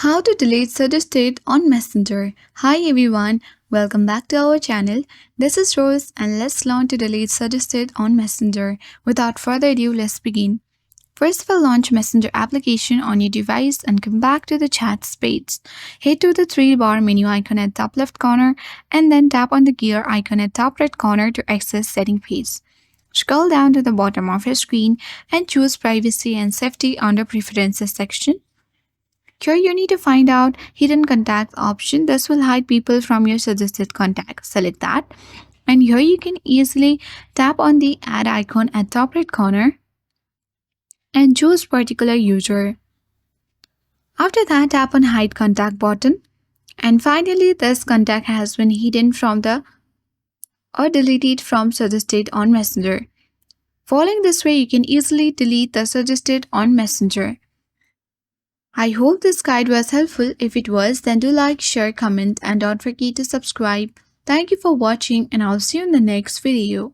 How to delete suggested on Messenger. Hi everyone, welcome back to our channel. This is Rose and let's learn to delete suggested on Messenger. Without further ado, let's begin. First, we'll launch Messenger application on your device and come back to the chats page. Head to the three-bar menu icon at top left corner and then tap on the gear icon at top right corner to access setting page. Scroll down to the bottom of your screen and choose Privacy and Safety under Preferences section. Here you need to find out hidden contacts option. This will hide people from your suggested contacts. Select that. And here you can easily tap on the add icon at top right corner and choose particular user. After that, tap on hide contact button. And finally, this contact has been hidden from the or deleted from suggested on Messenger. Following this way, you can easily delete the suggested on Messenger. I hope this guide was helpful. If it was, then do like, share, comment and don't forget to subscribe. Thank you for watching and I'll see you in the next video.